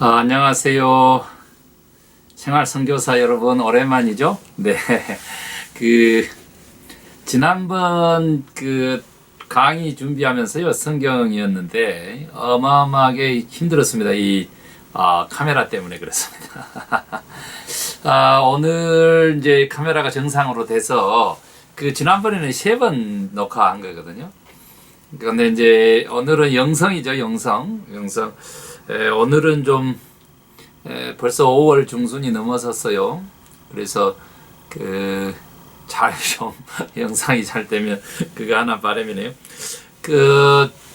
안녕하세요. 생활 선교사 여러분, 오랜만이죠? 네. 그, 지난번 강의 준비하면서요, 성경이었는데, 어마어마하게 힘들었습니다. 카메라 때문에 그렇습니다. 오늘 이제 카메라가 정상으로 돼서, 지난번에는 3번 녹화한 거거든요. 그런데 이제, 오늘은 영성이죠, 영성. 오늘은 좀 벌써 5월 중순이 넘어섰어요. 그래서 잘 좀 영상이 잘 되면 그거 하나 바람이네요.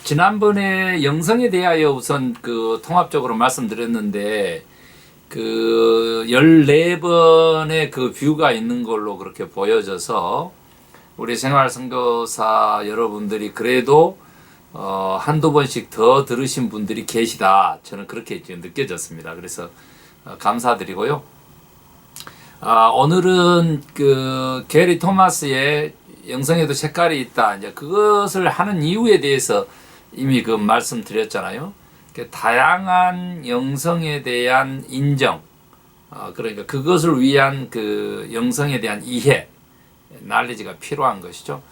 지난번에 영성에 대하여 우선 통합적으로 말씀드렸는데 14번의 뷰가 있는 걸로 그렇게 보여져서 우리 생활선교사 여러분들이 그래도 한두 번씩 더 들으신 분들이 계시다. 저는 그렇게 지금 느껴졌습니다. 그래서 감사드리고요. 오늘은 게리 토마스의 영성에도 색깔이 있다. 이제 그것을 하는 이유에 대해서 이미 말씀드렸잖아요. 다양한 영성에 대한 인정, 그러니까 그것을 위한 영성에 대한 이해, 날리지가 필요한 것이죠.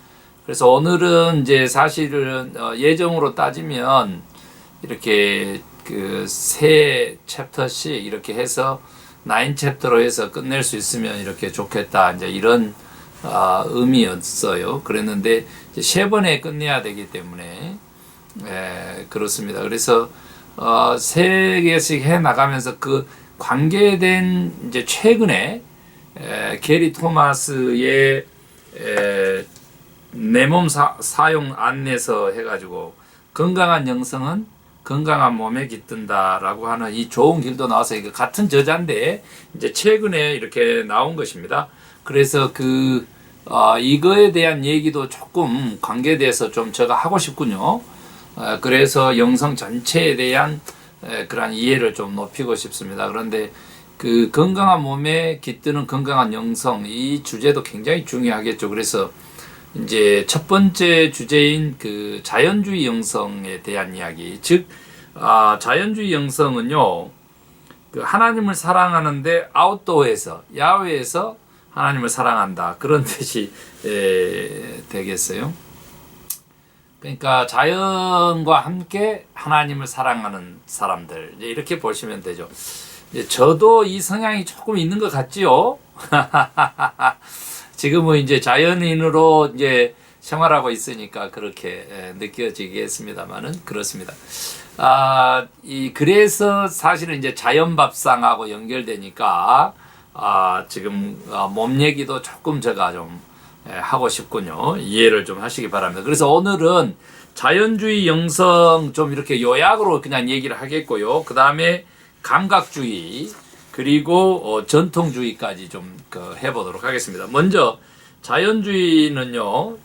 그래서 오늘은 이제 사실은 예정으로 따지면 이렇게 세 챕터씩 이렇게 해서 9챕터로 해서 끝낼 수 있으면 이렇게 좋겠다. 이제 이런 의미였어요. 그랬는데 이제 3번에 끝내야 되기 때문에 그렇습니다. 그래서 3개씩 해 나가면서 관계된 이제 최근에 게리 토마스의 내 몸 사용 안내서 해가지고 건강한 영성은 건강한 몸에 깃든다라고 하는 이 좋은 길도 나와서 이거 같은 저자인데 이제 최근에 이렇게 나온 것입니다. 그래서 이거에 대한 얘기도 조금 관계돼서 좀 제가 하고 싶군요. 그래서 영성 전체에 대한 그런 이해를 좀 높이고 싶습니다. 그런데 건강한 몸에 깃드는 건강한 영성 이 주제도 굉장히 중요하겠죠. 그래서 이제 첫 번째 주제인 자연주의 영성에 대한 이야기. 즉, 자연주의 영성은요, 하나님을 사랑하는데 아웃도어에서, 야외에서 하나님을 사랑한다. 그런 뜻이 되겠어요. 그러니까 자연과 함께 하나님을 사랑하는 사람들. 이렇게 보시면 되죠. 저도 이 성향이 조금 있는 것 같지요? 지금은 이제 자연인으로 이제 생활하고 있으니까 그렇게 느껴지겠습니다만은 그렇습니다. 그래서 사실은 이제 자연밥상하고 연결되니까 지금 몸 얘기도 조금 제가 좀 하고 싶군요. 이해를 좀 하시기 바랍니다. 그래서 오늘은 자연주의 영성 좀 이렇게 요약으로 그냥 얘기를 하겠고요. 그 다음에 감각주의 그리고 전통주의까지 좀 해보도록 하겠습니다. 먼저 자연주의는요,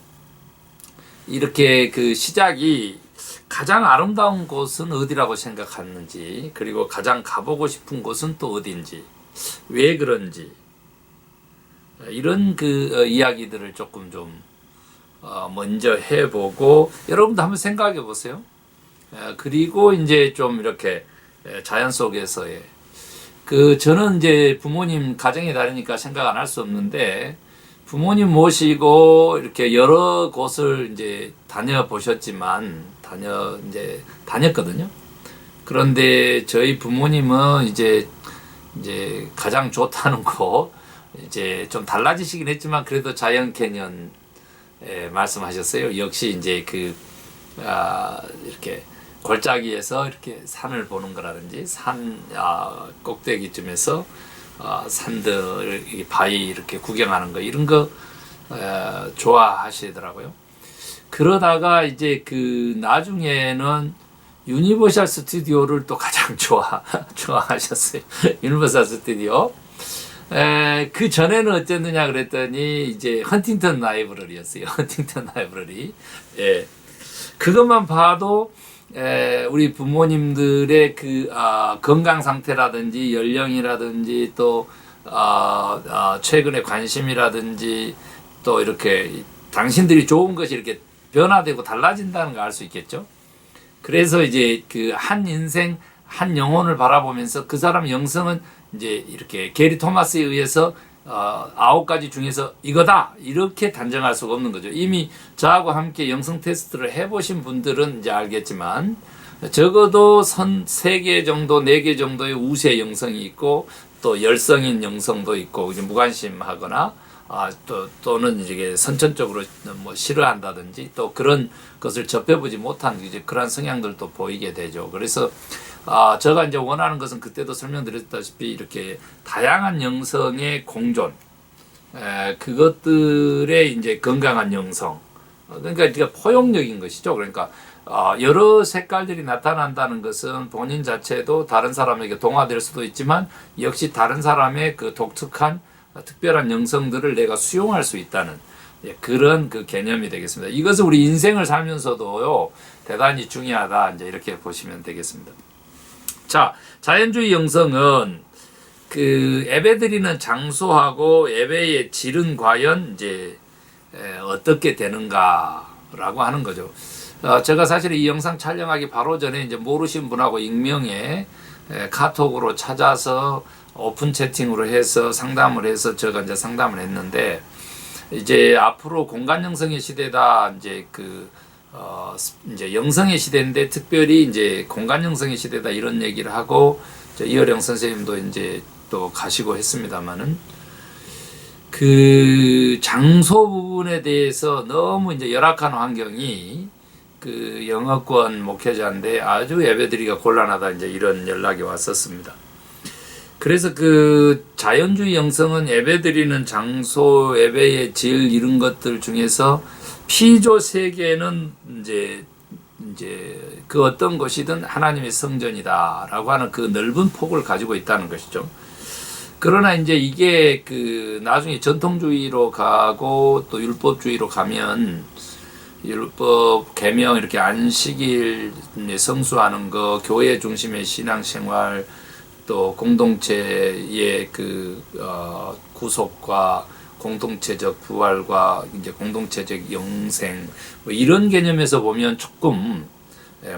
이렇게 시작이 가장 아름다운 곳은 어디라고 생각하는지, 그리고 가장 가보고 싶은 곳은 또 어딘지, 왜 그런지, 이런 이야기들을 조금 좀 먼저 해보고 여러분도 한번 생각해 보세요. 그리고 이제 좀 이렇게 자연 속에서의 저는 이제 부모님 가정이 다르니까 생각 안 할 수 없는데, 부모님 모시고 이렇게 여러 곳을 이제 다녀보셨지만, 다녔거든요. 그런데 저희 부모님은 이제 가장 좋다는 곳, 이제 좀 달라지시긴 했지만, 그래도 자연 캐년, 말씀하셨어요. 역시 이제 이렇게 골짜기에서 이렇게 산을 보는 거라든지 산 꼭대기쯤에서 산들 바위 이렇게 구경하는 거 이런 거 좋아하시더라고요. 그러다가 이제 나중에는 유니버셜 스튜디오를 또 가장 좋아하셨어요. 유니버셜 스튜디오. 그 전에는 어땠느냐 그랬더니 이제 헌팅턴 라이브러리였어요. 헌팅턴 라이브러리. 그것만 봐도 우리 부모님들의 건강 상태라든지 연령이라든지 또 최근의 관심이라든지 또 이렇게 당신들이 좋은 것이 이렇게 변화되고 달라진다는 걸 알 수 있겠죠. 그래서 이제 한 인생 한 영혼을 바라보면서 그 사람 영성은 이제 이렇게 게리 토마스에 의해서 9가지 중에서 이거다 이렇게 단정할 수가 없는 거죠. 이미 저하고 함께 영성 테스트를 해보신 분들은 이제 알겠지만 적어도 3개 정도, 4개 정도의 우세 영성이 있고 또 열성인 영성도 있고 이제 무관심하거나 또는 이제 선천적으로 뭐 싫어한다든지 또 그런 것을 접해보지 못한 이제 그런 성향들도 보이게 되죠. 그래서 제가 이제 원하는 것은 그때도 설명드렸다시피 이렇게 다양한 영성의 공존, 그것들의 이제 건강한 영성, 그러니까 포용력인 것이죠. 그러니까 여러 색깔들이 나타난다는 것은 본인 자체도 다른 사람에게 동화될 수도 있지만 역시 다른 사람의 그 독특한 특별한 영성들을 내가 수용할 수 있다는 그런 그 개념이 되겠습니다. 이것은 우리 인생을 살면서도요 대단히 중요하다 이제 이렇게 보시면 되겠습니다. 자, 자연주의 영성은 그 예배드리는 장소하고 예배의 질은 과연 이제 어떻게 되는가라고 하는 거죠. 제가 사실 이 영상 촬영하기 바로 전에 이제 모르신 분하고 익명의 카톡으로 찾아서 오픈 채팅으로 해서 상담을 해서 제가 이제 상담을 했는데 이제 앞으로 공간 영성의 시대다 이제 이제 영성의 시대인데 특별히 이제 공간 영성의 시대다 이런 얘기를 하고 이어령 선생님도 이제 또 가시고 했습니다만은 그 장소 부분에 대해서 너무 이제 열악한 환경이 그 영어권 목회자인데 아주 예배드리기가 곤란하다 이제 이런 연락이 왔었습니다. 그래서 그 자연주의 영성은 예배드리는 장소, 예배의 질 이런 것들 중에서 피조 세계는 이제 그 어떤 것이든 하나님의 성전이다라고 하는 그 넓은 폭을 가지고 있다는 것이죠. 그러나 이제 이게 그 나중에 전통주의로 가고 또 율법주의로 가면 율법 계명 이렇게 안식일 성수하는 거, 교회 중심의 신앙생활, 또 공동체의 그 구속과 공동체적 부활과 이제 공동체적 영생 뭐 이런 개념에서 보면 조금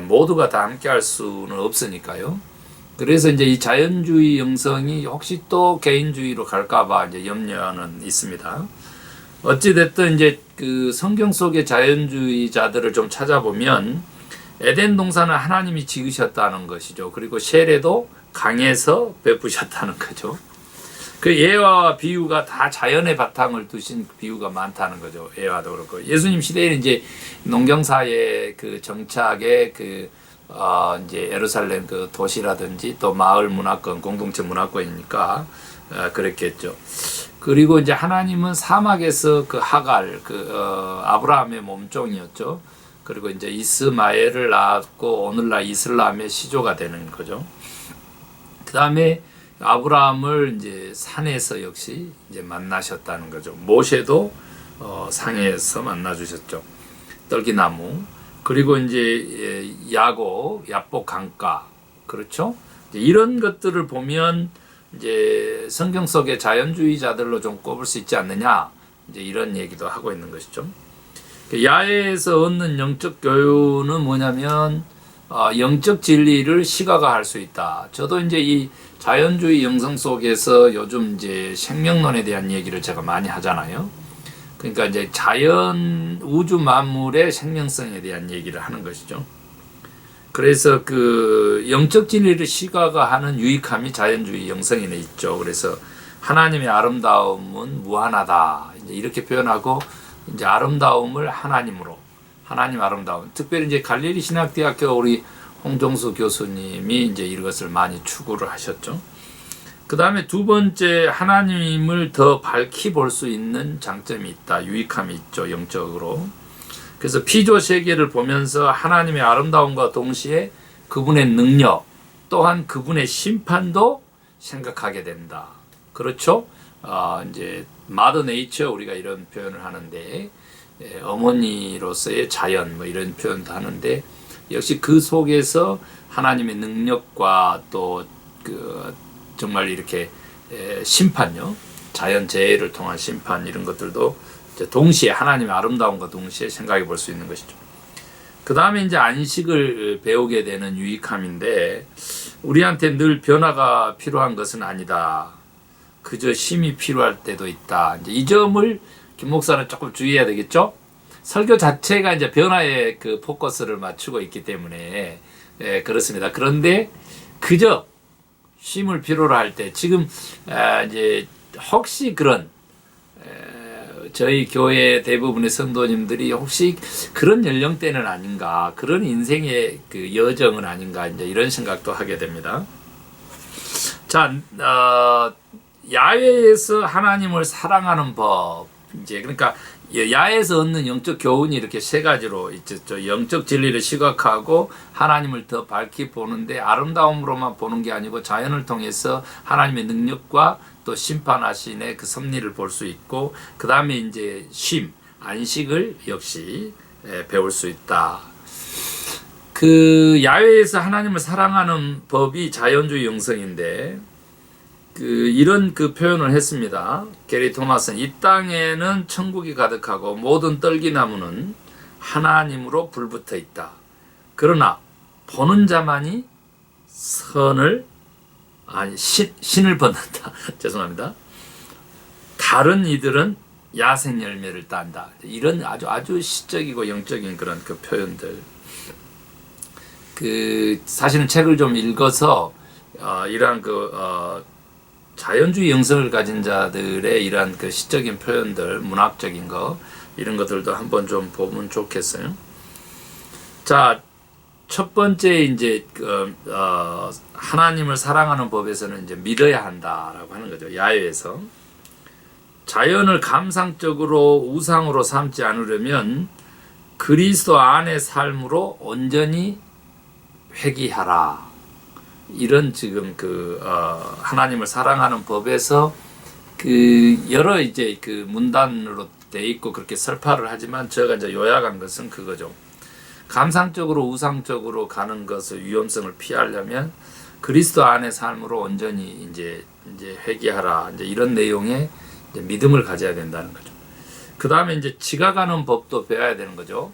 모두가 다 함께할 수는 없으니까요. 그래서 이제 이 자연주의 영성이 혹시 또 개인주의로 갈까봐 이제 염려는 있습니다. 어찌됐든 이제 그 성경 속의 자연주의자들을 좀 찾아보면 에덴 동산은 하나님이 지으셨다는 것이죠. 그리고 세례도 강에서 베푸셨다는 거죠. 그 예화와 비유가 다 자연의 바탕을 두신 비유가 많다는 거죠. 예화도 그렇고 예수님 시대에는 이제 농경사의 그 정착의 이제 예루살렘 그 도시라든지 또 마을 문화권, 공동체 문화권이니까 그랬겠죠. 그리고 이제 하나님은 사막에서 그 하갈, 아브라함의 몸종이었죠. 그리고 이제 이스마엘을 낳았고 오늘날 이슬람의 시조가 되는 거죠. 그 다음에 아브라함을 이제 산에서 역시 이제 만나셨다는 거죠. 모세도 상에서 만나 주셨죠. 떨기나무. 그리고 이제 야복 강가. 그렇죠? 이런 것들을 보면 이제 성경 속의 자연주의자들로 좀 꼽을 수 있지 않느냐. 이제 이런 얘기도 하고 있는 것이죠. 야외에서 얻는 영적 교훈은 뭐냐면 영적 진리를 시각화할 수 있다. 저도 이제 이 자연주의 영성 속에서 요즘 이제 생명론에 대한 얘기를 제가 많이 하잖아요. 그러니까 이제 자연 우주 만물의 생명성에 대한 얘기를 하는 것이죠. 그래서 그 영적 진리를 시각화하는 유익함이 자연주의 영성에 있죠. 그래서 하나님의 아름다움은 무한하다. 이제 이렇게 표현하고 이제 아름다움을 하나님으로 하나님 아름다움. 특별히 이제 갈릴리 신학대학교 우리 홍종수 교수님이 이제 이것을 많이 추구를 하셨죠. 그 다음에 두 번째 하나님을 더 밝히 볼 수 있는 장점이 있다. 유익함이 있죠. 영적으로. 그래서 피조 세계를 보면서 하나님의 아름다움과 동시에 그분의 능력 또한 그분의 심판도 생각하게 된다. 그렇죠? 이제 마더 네이처 우리가 이런 표현을 하는데 어머니로서의 자연 뭐 이런 표현도 하는데 역시 그 속에서 하나님의 능력과 또 정말 이렇게 심판요 자연 재해를 통한 심판 이런 것들도 동시에 하나님의 아름다움과 동시에 생각해 볼 수 있는 것이죠. 그 다음에 이제 안식을 배우게 되는 유익함인데, 우리한테 늘 변화가 필요한 것은 아니다. 그저 쉼이 필요할 때도 있다. 이제 이 점을 김 목사는 조금 주의해야 되겠죠? 설교 자체가 이제 변화에 그 포커스를 맞추고 있기 때문에, 그렇습니다. 그런데 그저 쉼을 필요로 할 때, 지금 이제 혹시 그런 저희 교회 대부분의 성도님들이 혹시 그런 연령대는 아닌가, 그런 인생의 그 여정은 아닌가, 이제 이런 생각도 하게 됩니다. 자, 야외에서 하나님을 사랑하는 법, 이제 그러니까 야외에서 얻는 영적 교훈이 이렇게 세 가지로 있죠. 영적 진리를 시각하고 하나님을 더 밝히 보는데, 아름다움으로만 보는 게 아니고 자연을 통해서 하나님의 능력과 또 심판하신의 그 섭리를 볼 수 있고, 그 다음에 이제 쉼, 안식을 역시 배울 수 있다. 그 야외에서 하나님을 사랑하는 법이 자연주의 영성인데, 이런 표현을 했습니다. 게리 토마스는 이 땅에는 천국이 가득하고 모든 떨기나무는 하나님으로 불붙어 있다. 그러나 보는 자만이 신을 벗는다. 죄송합니다. 다른 이들은 야생 열매를 딴다. 이런 아주 시적이고 영적인 그런 그 표현들. 사실은 책을 좀 읽어서 이러한 자연주의 영성을 가진 자들의 이러한 그 시적인 표현들, 문학적인 거, 이런 것들도 한번 좀 보면 좋겠어요. 자, 첫 번째 이제 하나님을 사랑하는 법에서는 이제 믿어야 한다라고 하는 거죠. 야외에서 자연을 감상적으로 우상으로 삼지 않으려면 그리스도 안의 삶으로 온전히 회귀하라. 이런 지금 하나님을 사랑하는 법에서 여러 이제 문단으로 돼 있고 그렇게 설파를 하지만, 제가 이제 요약한 것은 그거죠. 감상적으로 우상적으로 가는 것의 위험성을 피하려면 그리스도 안의 삶으로 온전히 이제 회개하라. 이제 이런 내용의 이제 믿음을 가져야 된다는 거죠. 그 다음에 이제 지각하는 법도 배워야 되는 거죠.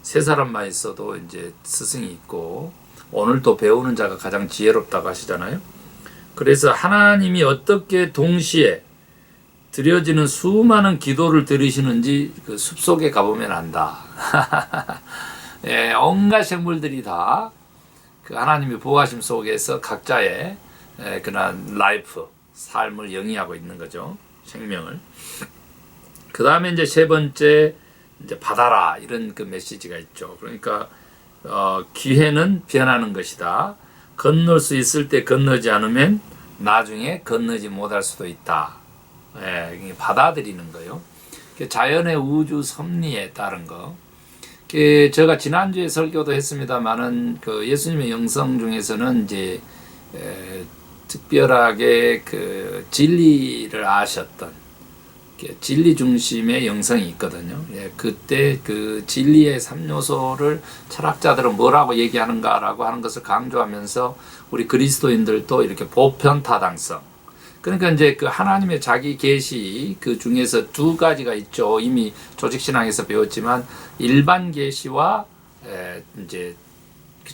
세 사람만 있어도 이제 스승이 있고, 오늘 또 배우는 자가 가장 지혜롭다고 하시잖아요. 그래서 하나님이 어떻게 동시에 드려지는 수많은 기도를 들으시는지 그 숲속에 가보면 안다. 온갖 생물들이 다 그 하나님의 보호하심 속에서 각자의 그런 라이프, 삶을 영위하고 있는 거죠. 생명을. 그 다음에 이제 세 번째, 이제 받아라. 이런 메시지가 있죠. 그러니까 기회는 변하는 것이다. 건널 수 있을 때 건너지 않으면 나중에 건너지 못할 수도 있다. 받아들이는 거요. 자연의 우주 섭리에 따른 거. 제가 지난주에 설교도 했습니다만은 예수님의 영성 중에서는 이제 특별하게 진리를 아셨던 진리 중심의 영성이 있거든요. 그때 진리의 3요소를 철학자들은 뭐라고 얘기하는가라고 하는 것을 강조하면서 우리 그리스도인들도 이렇게 보편타당성. 그러니까 이제 하나님의 자기 계시 중에서 두 가지가 있죠. 이미 조직신앙에서 배웠지만 일반 계시와 이제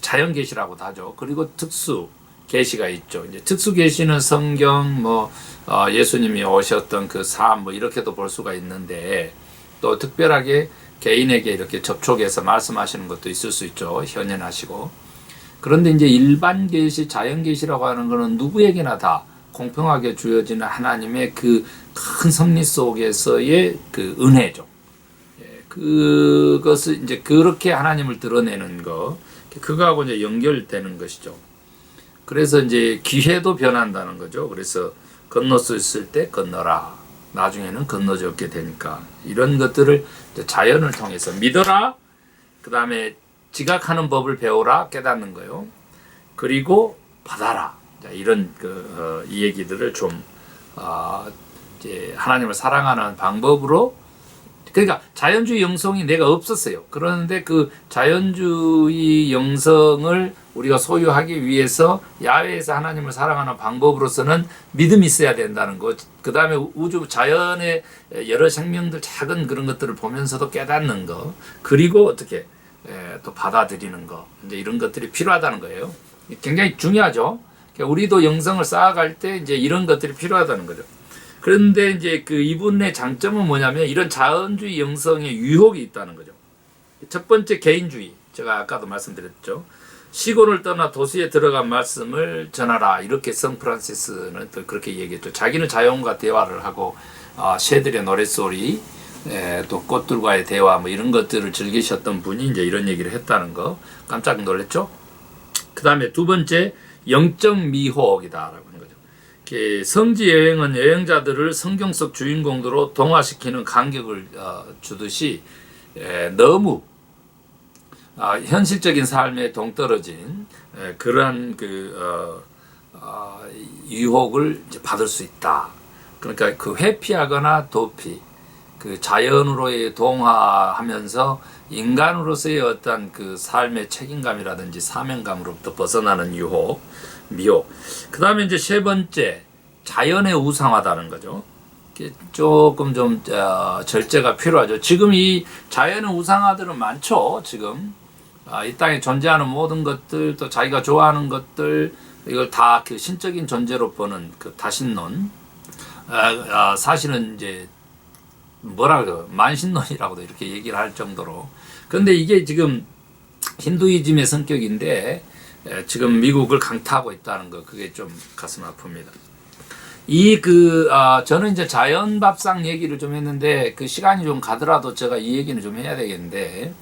자연 계시라고도 하죠. 그리고 특수 계시가 있죠. 이제 특수 계시는 성경, 예수님이 오셨던 삶, 이렇게도 볼 수가 있는데, 또 특별하게 개인에게 이렇게 접촉해서 말씀하시는 것도 있을 수 있죠. 현현하시고. 그런데 이제 일반 계시, 자연 계시라고 하는 것은 누구에게나 다 공평하게 주어지는 하나님의 큰 섭리 속에서의 은혜죠. 그것을 이제 그렇게 하나님을 드러내는 거, 그거하고 이제 연결되는 것이죠. 그래서 이제 기회도 변한다는 거죠. 그래서 건널 수 있을 때 건너라. 나중에는 건너지 않게 되니까. 이런 것들을 자연을 통해서 믿어라. 그 다음에 지각하는 법을 배우라. 깨닫는 거요. 그리고 받아라. 이런 이 얘기들을 좀 이제 하나님을 사랑하는 방법으로, 그러니까 자연주의 영성이 내가 없었어요. 그런데 자연주의 영성을 우리가 소유하기 위해서 야외에서 하나님을 사랑하는 방법으로서는 믿음이 있어야 된다는 것. 그 다음에 우주 자연의 여러 생명들 작은 그런 것들을 보면서도 깨닫는 것. 그리고 어떻게 또 받아들이는 것. 이제 이런 것들이 필요하다는 거예요. 굉장히 중요하죠. 우리도 영성을 쌓아갈 때 이제 이런 것들이 필요하다는 거죠. 그런데 이제 그 이분의 장점은 뭐냐면 이런 자연주의 영성에 유혹이 있다는 거죠. 첫 번째 개인주의. 제가 아까도 말씀드렸죠. 시골을 떠나 도시에 들어간 말씀을 전하라. 이렇게 성 프란시스는 또 그렇게 얘기했죠. 자기는 자연과 대화를 하고 새들의 노랫소리, 또 꽃들과의 대화 뭐 이런 것들을 즐기셨던 분이 이제 이런 얘기를 했다는 거 깜짝 놀랐죠. 그 다음에 두 번째 영적 미혹이다라고 하는 거죠. 성지 여행은 여행자들을 성경 속 주인공으로 동화시키는 간격을 주듯이 너무 현실적인 삶에 동떨어진 그러한 유혹을 이제 받을 수 있다. 그러니까 그 회피하거나 도피, 그 자연으로의 동화하면서 인간으로서의 어떤 그 삶의 책임감이라든지 사명감으로부터 벗어나는 유혹, 미혹. 그 다음에 이제 세 번째, 자연의 우상화다는 거죠. 조금 좀 절제가 필요하죠. 지금 이 자연의 우상화들은 많죠. 지금 이 땅에 존재하는 모든 것들, 또 자기가 좋아하는 것들, 이걸 다 그 신적인 존재로 보는 그 다신론. 사실은 이제 만신론이라고도 이렇게 얘기를 할 정도로. 그런데 이게 지금 힌두이즘의 성격인데 지금 미국을 강타하고 있다는 거, 그게 좀 가슴 아픕니다. 저는 이제 자연밥상 얘기를 좀 했는데 그 시간이 좀 가더라도 제가 이 얘기는 좀 해야 되겠는데,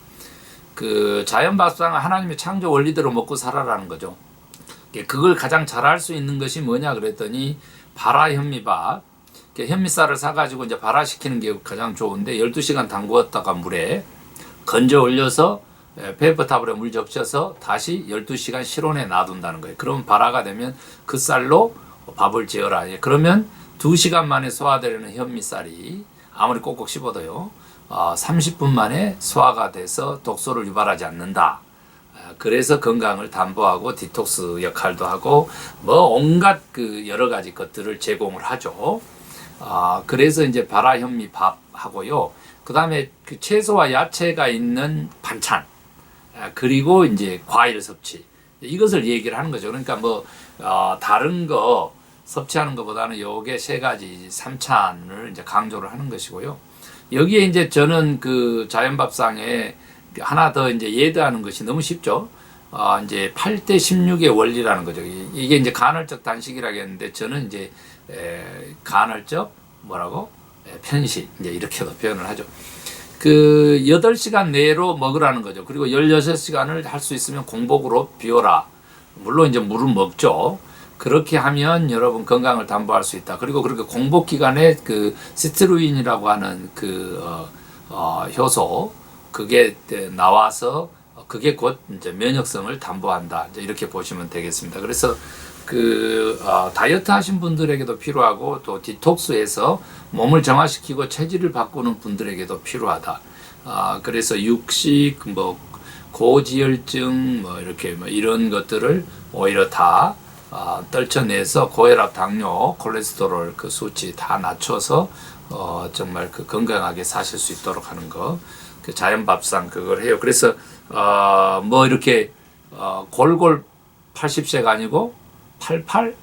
그 자연밥상은 하나님의 창조 원리대로 먹고 살아라는 거죠. 그걸 가장 잘할 수 있는 것이 뭐냐 그랬더니 발화 현미밥, 현미쌀을 사가지고 이제 발화시키는 게 가장 좋은데 12시간 담그었다가 물에 건져 올려서 페이퍼탑으로 물 적셔서 다시 12시간 실온에 놔둔다는 거예요. 그러면 발화가 되면 그 쌀로 밥을 지어라. 그러면 2시간 만에 소화되는 현미쌀이 아무리 꼭꼭 씹어도요 30분 만에 소화가 돼서 독소를 유발하지 않는다. 그래서 건강을 담보하고 디톡스 역할도 하고 뭐 온갖 그 여러 가지 것들을 제공을 하죠. 그래서 이제 발화 현미 밥하고요. 그 다음에 그 채소와 야채가 있는 반찬, 그리고 이제 과일 섭취, 이것을 얘기를 하는 거죠. 그러니까 다른 거 섭취하는 것보다는 요게 세 가지 3찬을 이제 강조를 하는 것이고요. 여기에 이제 저는 그 자연밥상에 하나 더 이제 예드하는 것이 너무 쉽죠. 이제 8대 16의 원리라는 거죠. 이게 이제 간헐적 단식이라고 했는데 저는 이제 간헐적 편식, 이제 이렇게도 표현을 하죠. 그 8시간 내로 먹으라는 거죠. 그리고 16시간을 할 수 있으면 공복으로 비워라. 물론 이제 물은 먹죠. 그렇게 하면 여러분 건강을 담보할 수 있다. 그리고 그렇게 공복 기간에 그 시트루인이라고 하는 효소, 그게 나와서 그게 곧 이제 면역성을 담보한다. 이제 이렇게 보시면 되겠습니다. 그래서 다이어트 하신 분들에게도 필요하고 또 디톡스해서 몸을 정화시키고 체질을 바꾸는 분들에게도 필요하다. 그래서 육식, 고지혈증, 이렇게 이런 것들을 오히려 다 떨쳐내서 고혈압, 당뇨, 콜레스테롤 그 수치 다 낮춰서 정말 그 건강하게 사실 수 있도록 하는 거, 그 자연밥상 그걸 해요. 그래서 이렇게 골골 80세가 아니고 88,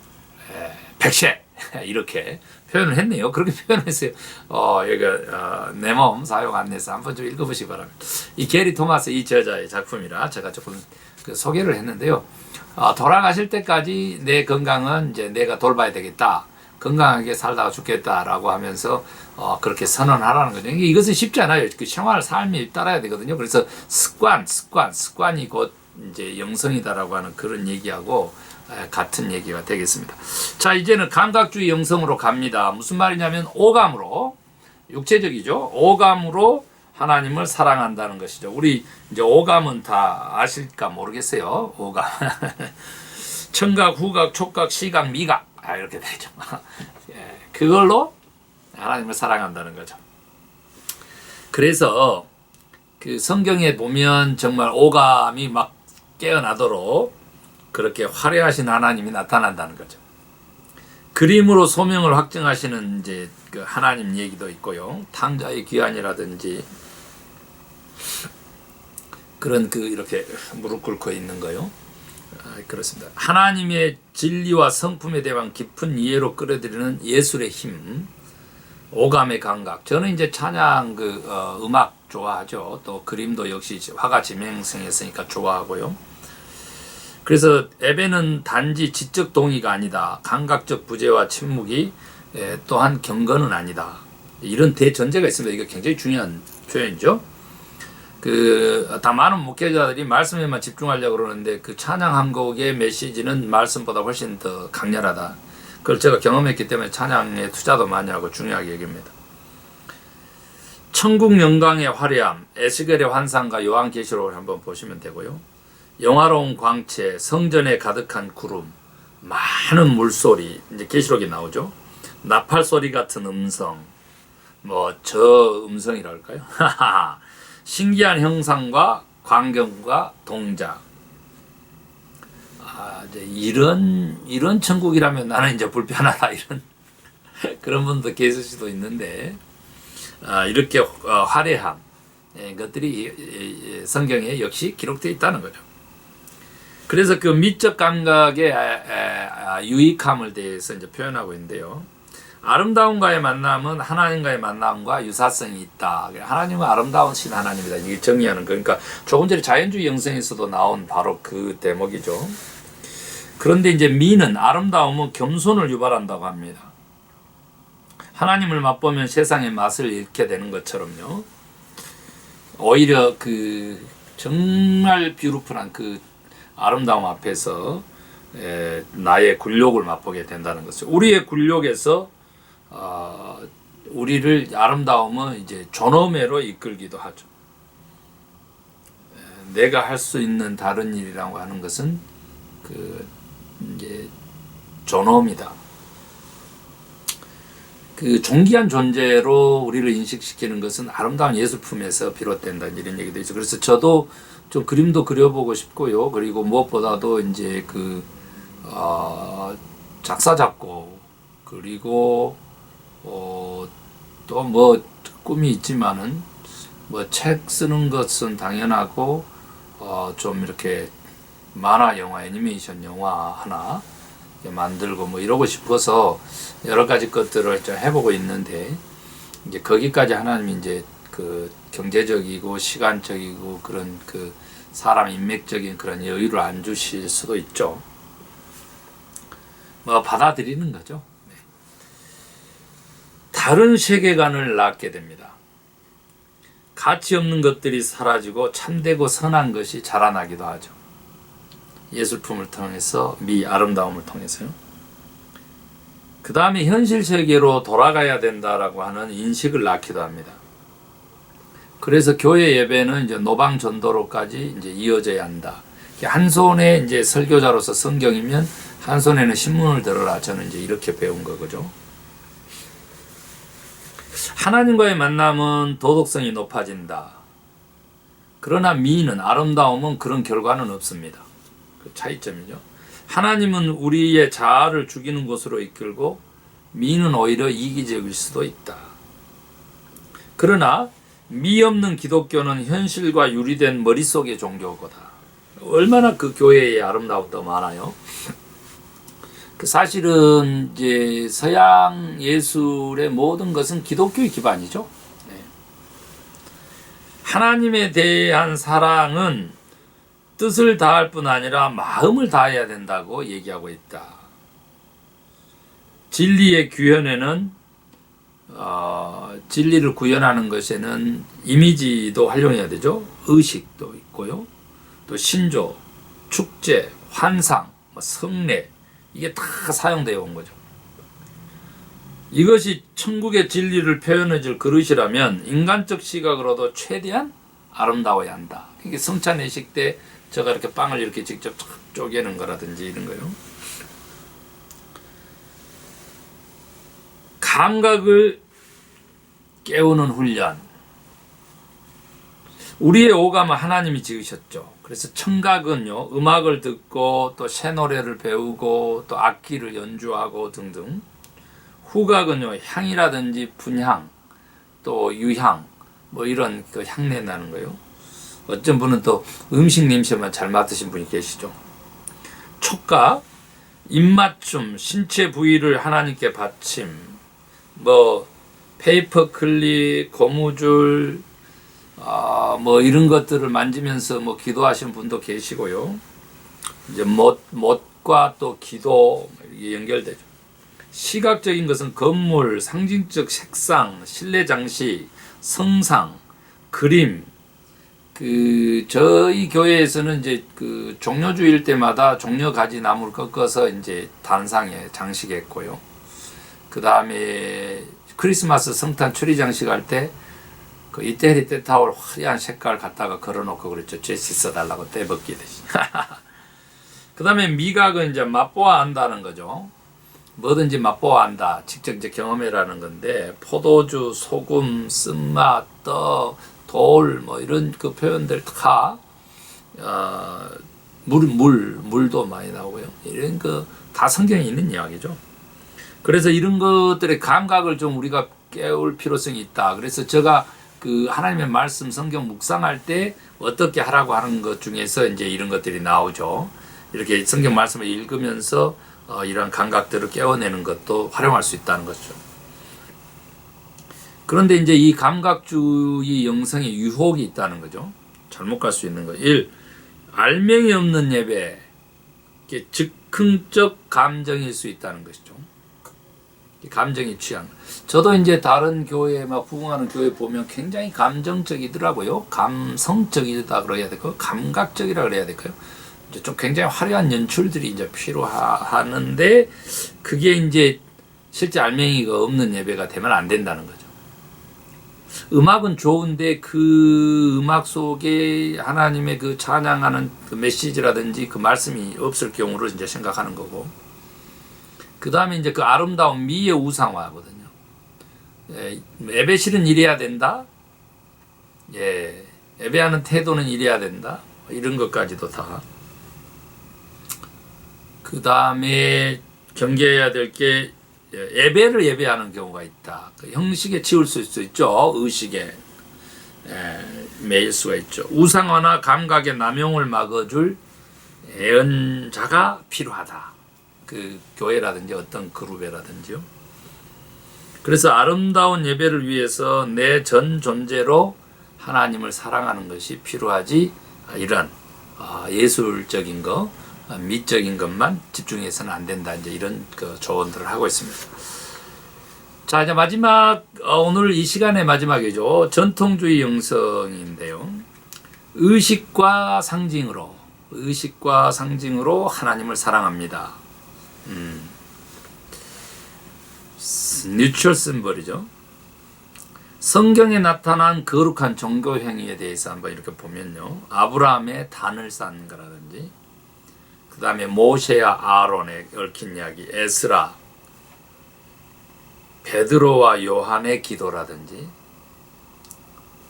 100세 이렇게 표현을 했네요. 그렇게 표현했어요. 여기가 내 몸 사용 안내서 한번 좀 읽어보시기 바랍니다. 이 게리 토마스 이 저자의 작품이라 제가 조금 소개를 했는데요. 돌아가실 때까지 내 건강은 이제 내가 돌봐야 되겠다. 건강하게 살다가 죽겠다라고 하면서 그렇게 선언하라는 거죠. 이것은 쉽지 않아요. 그 생활 삶이 따라야 되거든요. 그래서 습관이 곧 이제 영성이다라고 하는 그런 얘기하고 같은 얘기가 되겠습니다. 자, 이제는 감각주의 영성으로 갑니다. 무슨 말이냐면 오감으로, 육체적이죠. 오감으로 하나님을 사랑한다는 것이죠. 우리 이제 오감은 다 아실까 모르겠어요. 오감. 청각, 후각, 촉각, 시각, 미각. 이렇게 되죠. 그걸로 하나님을 사랑한다는 거죠. 그래서 그 성경에 보면 정말 오감이 막 깨어나도록 그렇게 화려하신 하나님이 나타난다는 거죠. 그림으로 소명을 확증하시는 이제 그 하나님 얘기도 있고요. 탕자의 귀환이라든지 그런 그 이렇게 무릎 꿇고 있는 거요. 그렇습니다. 하나님의 진리와 성품에 대한 깊은 이해로 끌어들이는 예술의 힘, 오감의 감각. 저는 이제 찬양 음악 좋아하죠. 또 그림도 역시 화가 지명성했으니까 좋아하고요. 그래서 예배는 단지 지적 동의가 아니다. 감각적 부재와 침묵이 또한 경건은 아니다. 이런 대전제가 있습니다. 이거 굉장히 중요한 표현이죠. 다 많은 목회자들이 말씀에만 집중하려고 그러는데 그 찬양 한 곡의 메시지는 말씀보다 훨씬 더 강렬하다. 그걸 제가 경험했기 때문에 찬양에 투자도 많이 하고 중요하게 여깁니다. 천국 영광의 화려함, 에스겔의 환상과 요한계시록을 한번 보시면 되고요. 영화로운 광채, 성전에 가득한 구름, 많은 물소리, 이제 계시록이 나오죠. 나팔 소리 같은 음성, 저 음성이랄까요? 신기한 형상과 광경과 동작. 이제 이런 천국이라면 나는 이제 불편하다 이런 그런 분도 계실 수도 있는데 이렇게 화려한 것들이 성경에 역시 기록되어 있다는 거죠. 그래서 그 미적 감각의 유익함을 대해서 이제 표현하고 있는데요. 아름다움과의 만남은 하나님과의 만남과 유사성이 있다. 하나님은 아름다우신 하나님이다. 이게 정의하는 거. 그러니까 조금 전에 자연주의 영성에서도 나온 바로 그 대목이죠. 그런데 이제 미는 아름다움은 겸손을 유발한다고 합니다. 하나님을 맛보면 세상의 맛을 잃게 되는 것처럼요. 오히려 그 정말 뷰티풀한 그 아름다움 앞에서 나의 굴욕을 맛보게 된다는 것을. 우리의 굴욕에서 우리를 아름다움은 이제 존엄회로 이끌기도 하죠. 내가 할 수 있는 다른 일이라고 하는 것은 그 이제 존엄이다. 그 존귀한 존재로 우리를 인식시키는 것은 아름다운 예술품에서 비롯된다 이런 얘기도 있죠. 그래서 저도 좀 그림도 그려보고 싶고요. 그리고 무엇보다도 이제 작사 작곡 그리고 또 꿈이 있지만은 책 쓰는 것은 당연하고 좀 이렇게 만화 영화 애니메이션 영화 하나 만들고 이러고 싶어서 여러 가지 것들을 좀 해보고 있는데 이제 거기까지 하나님이 이제 그 경제적이고 시간적이고 그런 그 사람 인맥적인 그런 여유를 안 주실 수도 있죠. 받아들이는 거죠. 네. 다른 세계관을 낳게 됩니다. 가치 없는 것들이 사라지고 참되고 선한 것이 자라나기도 하죠. 예술품을 통해서 아름다움을 통해서요. 그 다음에 현실 세계로 돌아가야 된다라고 하는 인식을 낳기도 합니다. 그래서 교회 예배는 이제 노방 전도로까지 이제 이어져야 한다. 한 손에 이제 설교자로서 성경이면 한 손에는 신문을 들어라. 저는 이제 이렇게 배운 거죠. 하나님과의 만남은 도덕성이 높아진다. 그러나 미는 아름다움은 그런 결과는 없습니다. 그 차이점이죠. 하나님은 우리의 자아를 죽이는 곳으로 이끌고 미는 오히려 이기적일 수도 있다. 그러나 미 없는 기독교는 현실과 유리된 머릿속의 종교거다. 얼마나 그 교회의 아름다움도 많아요. 사실은 이제 서양 예술의 모든 것은 기독교의 기반이죠. 네. 하나님에 대한 사랑은 뜻을 다할 뿐 아니라 마음을 다해야 된다고 얘기하고 있다. 진리의 구현에는 진리를 구현하는 것에는 이미지도 활용해야 되죠. 의식도 있고요. 또 신조, 축제, 환상, 성례 이게 다 사용되어 온 거죠. 이것이 천국의 진리를 표현해 줄 그릇이라면 인간적 시각으로도 최대한 아름다워야 한다. 이게 성찬예식 때 제가 이렇게 빵을 이렇게 직접 쪼개는 거라든지 이런 거요. 감각을 깨우는 훈련. 우리의 오감은 하나님이 지으셨죠. 그래서 청각은요, 음악을 듣고 또 새 노래를 배우고 또 악기를 연주하고 등등. 후각은요, 향이라든지 분향, 또 유향, 뭐 이런 그 향내 나는 거요. 어떤 분은 또 음식 냄새만 잘 맡으신 분이 계시죠. 촉각, 입맞춤, 신체 부위를 하나님께 받침, 뭐 페이퍼 클립, 고무줄, 뭐 이런 것들을 만지면서 뭐 기도하시는 분도 계시고요. 이제 못과 또 기도 이게 연결되죠. 시각적인 것은 건물, 상징적 색상, 실내 장식, 성상, 그림. 저희 교회에서는 이제 그 종려주일 때마다 종려가지 나무를 꺾어서 이제 단상에 장식했고요. 그 다음에 크리스마스 성탄 추리 장식할 때 그 이태리 때타올 화려한 색깔 갖다가 걸어놓고 그랬죠. 제시 써달라고 떼벗기 대신. 그 다음에 미각은 이제 맛보아 안다는 거죠. 뭐든지 맛보아 안다. 직접 이제 경험해라는 건데 포도주, 소금, 쓴맛, 떡, 돌, 뭐 이런 그 표현들 다 물도 많이 나오고요. 이런 거 다 성경에 있는 이야기죠. 그래서 이런 것들의 감각을 좀 우리가 깨울 필요성이 있다. 그래서 제가 그 하나님의 말씀 성경 묵상할 때 어떻게 하라고 하는 것 중에서 이제 이런 것들이 나오죠. 이렇게 성경 말씀을 읽으면서 이런 감각들을 깨워내는 것도 활용할 수 있다는 거죠. 그런데 이제 이 감각주의 영성에 유혹이 있다는 거죠. 잘못 갈 수 있는 거. 1. 알맹이 없는 예배. 즉흥적 감정일 수 있다는 것이죠. 감정이 취한. 저도 이제 다른 교회 막 부흥하는 교회 보면 굉장히 감정적이더라고요. 감성적이다 그래야 될까요? 감각적이라 그래야 될까요? 이제 좀 굉장히 화려한 연출들이 이제 필요하는데 그게 이제 실제 알맹이가 없는 예배가 되면 안 된다는 거죠. 음악은 좋은데 그 음악 속에 하나님의 그 찬양하는 그 메시지라든지 그 말씀이 없을 경우를 이제 생각하는 거고. 그 다음에 이제 그 아름다운 미의 우상화거든요. 예배실은 이래야 된다. 예배하는 태도는 이래야 된다. 이런 것까지도 다. 그 다음에 경계해야 될 게 예배를 예배하는 경우가 있다. 그 형식에 치울 수 있죠. 의식에 매일 수가 있죠. 우상화나 감각의 남용을 막아줄 예언자가 필요하다. 그 교회라든지 어떤 그룹이라든지요. 그래서 아름다운 예배를 위해서 내 전 존재로 하나님을 사랑하는 것이 필요하지 이런 예술적인 거, 미적인 것만 집중해서는 안 된다. 이제 이런 그 조언들을 하고 있습니다. 자, 이제 마지막 오늘 이 시간의 마지막이죠. 전통주의 영성인데요. 의식과 상징으로 하나님을 사랑합니다. 뉴트럴 심벌이죠. 성경에 나타난 거룩한 종교 행위에 대해서 한번 이렇게 보면요. 아브라함의 단을 쌓는 거라든지, 그 다음에 모세와 아론의 얽힌 이야기, 에스라, 베드로와 요한의 기도라든지,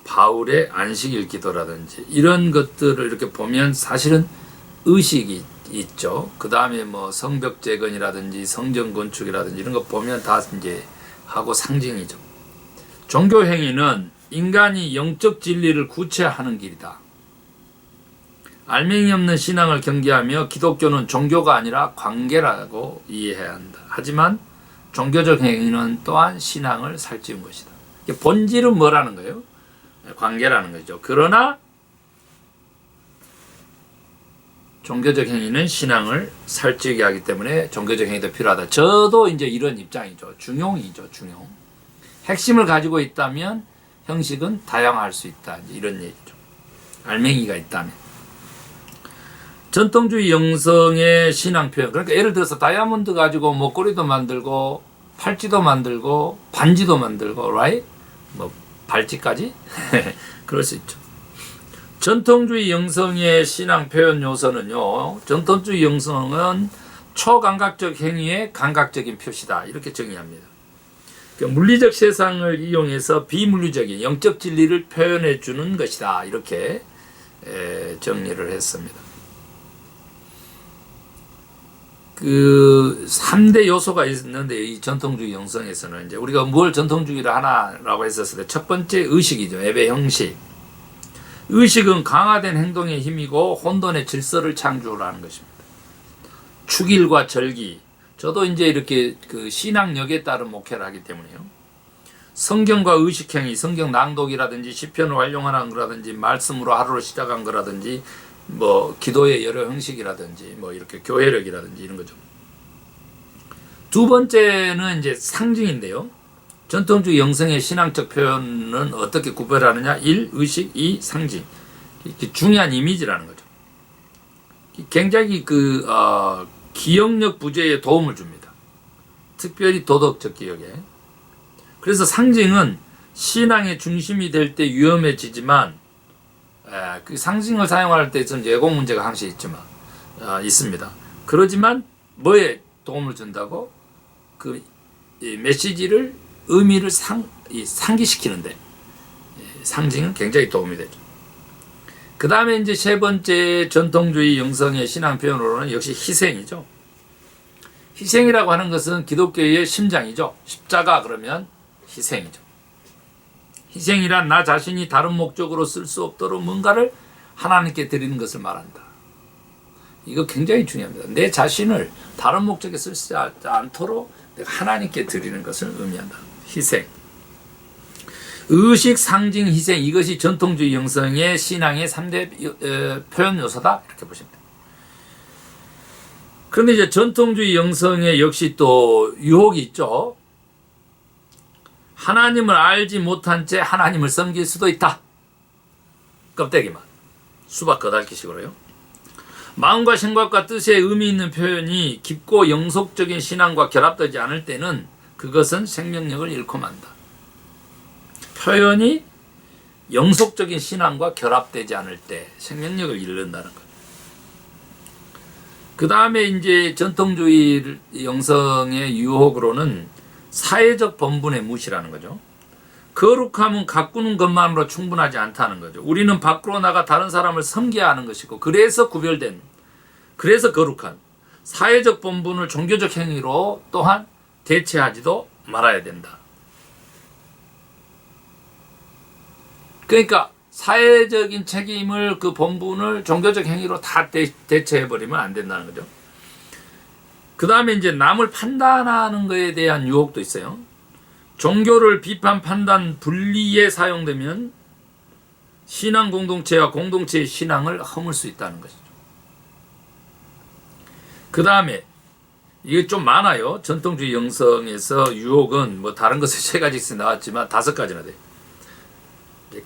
바울의 안식일 기도라든지 이런 것들을 이렇게 보면 사실은 의식이 있죠. 그 다음에 뭐 성벽 재건이라든지 성전 건축이라든지 이런 거 보면 다 이제 하고 상징이죠. 종교 행위는 인간이 영적 진리를 구체화하는 길이다. 알맹이 없는 신앙을 경계하며 기독교는 종교가 아니라 관계라고 이해해야 한다. 하지만 종교적 행위는 또한 신앙을 살찌운 것이다. 본질은 뭐라는 거예요? 관계라는 거죠. 그러나 종교적 행위는 신앙을 살찌게 하기 때문에 종교적 행위도 필요하다. 저도 이제 이런 입장이죠. 중용이죠, 중용. 핵심을 가지고 있다면 형식은 다양할 수 있다. 이런 얘기죠. 알맹이가 있다면. 전통주의 영성의 신앙 표현. 그러니까 예를 들어서 다이아몬드 가지고 목걸이도 만들고 팔찌도 만들고 반지도 만들고, right? 뭐 발찌까지? 그럴 수 있죠. 전통주의 영성의 신앙 표현 요소는요. 전통주의 영성은 초감각적 행위의 감각적인 표시다. 이렇게 정의합니다. 그러니까 물리적 세상을 이용해서 비물리적인 영적 진리를 표현해 주는 것이다. 이렇게 정리를 했습니다. 그 3대 요소가 있는데 이 전통주의 영성에서는 이제 우리가 뭘 전통주의를 하나라고 했었을 때 첫 번째 의식이죠. 예배 형식. 의식은 강화된 행동의 힘이고 혼돈의 질서를 창조하는 것입니다. 축일과 절기. 저도 이제 이렇게 그 신앙역에 따른 목회를 하기 때문에요. 성경과 의식행위, 성경 낭독이라든지 시편을 활용하는 거라든지 말씀으로 하루를 시작한 거라든지 뭐 기도의 여러 형식이라든지 뭐 이렇게 교회력이라든지 이런 거죠. 두 번째는 이제 상징인데요. 전통주의 영성의 신앙적 표현은 어떻게 구별하느냐? 1. 의식, 2. 상징. 이렇게 중요한 이미지라는 거죠. 굉장히 기억력 부재에 도움을 줍니다. 특별히 도덕적 기억에. 그래서 상징은 신앙의 중심이 될 때 위험해지지만 그 상징을 사용할 때 좀 예공 문제가 항상 있습니다. 그러지만 뭐에 도움을 준다고? 그 메시지를 의미를 상기시키는데 상징은 굉장히 도움이 되죠. 그 다음에 이제 세 번째 전통주의 영성의 신앙 표현으로는 역시 희생이죠. 희생이라고 하는 것은 기독교의 심장이죠. 십자가 그러면 희생이죠. 희생이란 나 자신이 다른 목적으로 쓸 수 없도록 뭔가를 하나님께 드리는 것을 말한다. 이거 굉장히 중요합니다. 내 자신을 다른 목적에 쓰지 않도록 내가 하나님께 드리는 것을 의미한다. 희생. 의식, 상징, 희생 이것이 전통주의 영성의 신앙의 3대 표현 요소다 이렇게 보시면 됩니다. 그런데 이제 전통주의 영성에 역시 또 유혹이 있죠. 하나님을 알지 못한 채 하나님을 섬길 수도 있다. 껍데기만. 수박 거달기식으로요. 마음과 생각과 뜻에 의미 있는 표현이 깊고 영속적인 신앙과 결합되지 않을 때는 그것은 생명력을 잃고 만다. 표현이 영속적인 신앙과 결합되지 않을 때 생명력을 잃는다는 것. 그 다음에 이제 전통주의 영성의 유혹으로는 사회적 본분의 무시라는 거죠. 거룩함은 가꾸는 것만으로 충분하지 않다는 거죠. 우리는 밖으로 나가 다른 사람을 섬겨야 하는 것이고 그래서 구별된, 그래서 거룩한 사회적 본분을 종교적 행위로 또한 대체하지도 말아야 된다. 그러니까 사회적인 책임을 그 본분을 종교적 행위로 다 대체해버리면 안 된다는 거죠. 그 다음에 이제 남을 판단하는 것에 대한 유혹도 있어요. 종교를 비판, 판단, 분리에 사용되면 신앙 공동체와 공동체의 신앙을 허물 수 있다는 것이죠. 그 다음에 이게 좀 많아요. 전통주의 영성에서 유혹은 뭐 다른 것에 3가지씩 나왔지만 5가지나 돼요.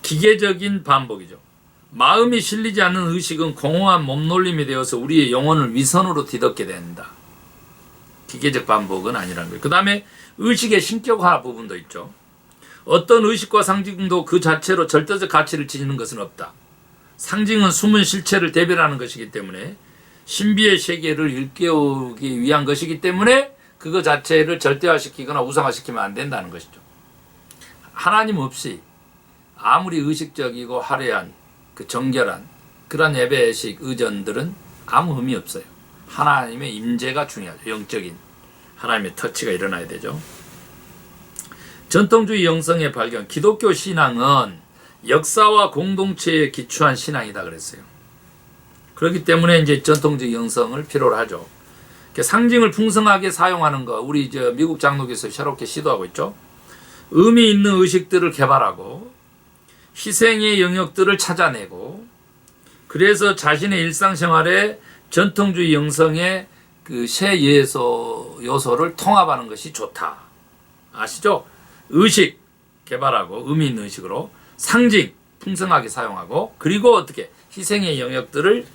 기계적인 반복이죠. 마음이 실리지 않는 의식은 공허한 몸놀림이 되어서 우리의 영혼을 위선으로 뒤덮게 된다. 기계적 반복은 아니라는 거예요. 그 다음에 의식의 신격화 부분도 있죠. 어떤 의식과 상징도 그 자체로 절대적 가치를 지니는 것은 없다. 상징은 숨은 실체를 대변하는 것이기 때문에 신비의 세계를 일깨우기 위한 것이기 때문에 그거 자체를 절대화시키거나 우상화시키면 안 된다는 것이죠. 하나님 없이 아무리 의식적이고 화려한 그 정결한 그런 예배식 의전들은 아무 의미 없어요. 하나님의 임재가 중요하죠. 영적인 하나님의 터치가 일어나야 되죠. 전통주의 영성의 발견. 기독교 신앙은 역사와 공동체에 기초한 신앙이다 그랬어요. 그렇기 때문에 이제 전통주의 영성을 필요로 하죠. 상징을 풍성하게 사용하는 거 우리 미국 장로교에서 새롭게 시도하고 있죠. 의미 있는 의식들을 개발하고 희생의 영역들을 찾아내고 그래서 자신의 일상생활에 전통주의 영성의 그 세 요소를 통합하는 것이 좋다. 아시죠? 의식 개발하고 의미 있는 의식으로 상징 풍성하게 사용하고 그리고 어떻게 희생의 영역들을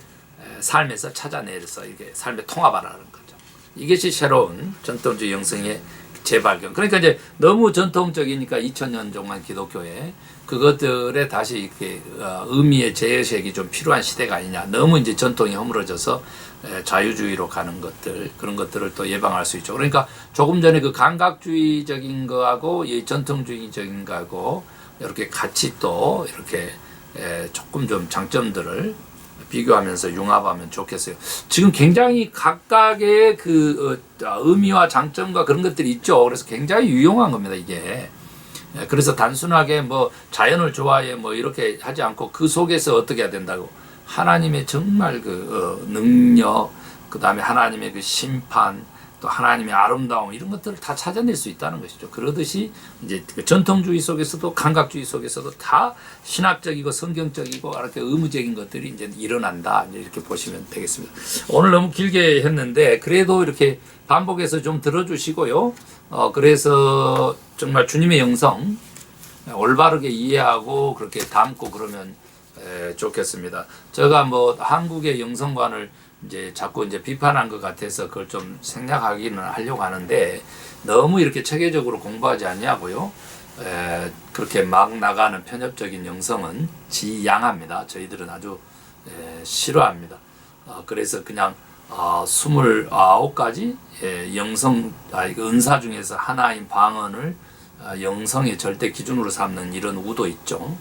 삶에서 찾아내서 이게 삶에 통합하라는 거죠. 이것이 새로운 전통주의 영성의 재발견. 그러니까 이제 너무 전통적이니까 2000년 동안 기독교에 그것들에 다시 이렇게 의미의 재해석이 좀 필요한 시대가 아니냐. 너무 이제 전통이 허물어져서 자유주의로 가는 것들 그런 것들을 또 예방할 수 있죠. 그러니까 조금 전에 그 감각주의적인 거하고 이 전통주의적인 거하고 이렇게 같이 또 이렇게 조금 좀 장점들을 비교하면서 융합하면 좋겠어요. 지금 굉장히 각각의 그 의미와 장점과 그런 것들이 있죠. 그래서 굉장히 유용한 겁니다, 이게. 그래서 단순하게 뭐 자연을 좋아해 뭐 이렇게 하지 않고 그 속에서 어떻게 해야 된다고 하나님의 정말 그 능력, 그 다음에 하나님의 그 심판, 또 하나님의 아름다움 이런 것들을 다 찾아낼 수 있다는 것이죠. 그러듯이 이제 그 전통주의 속에서도 감각주의 속에서도 다 신학적이고 성경적이고 이렇게 의무적인 것들이 이제 일어난다. 이렇게 보시면 되겠습니다. 오늘 너무 길게 했는데 그래도 이렇게 반복해서 좀 들어주시고요. 그래서 정말 주님의 영성 올바르게 이해하고 그렇게 담고 그러면 좋겠습니다. 제가 뭐 한국의 영성관을 이제 자꾸 이제 비판한 것 같아서 그걸 좀 생략하기는 하려고 하는데 너무 이렇게 체계적으로 공부하지 않냐고요. 그렇게 막 나가는 편협적인 영성은 지양합니다. 저희들은 아주 싫어합니다. 그래서 그냥 29가지 영성 은사 중에서 하나인 방언을 영성의 절대 기준으로 삼는 이런 우도 있죠.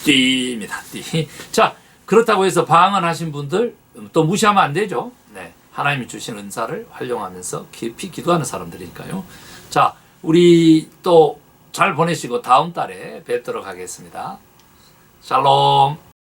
띠입니다. 띠. 자, 그렇다고 해서 방언하신 분들 또 무시하면 안 되죠. 네, 하나님이 주신 은사를 활용하면서 깊이 기도하는 사람들이니까요. 자, 우리 또 잘 보내시고 다음 달에 뵙도록 하겠습니다. 샬롬.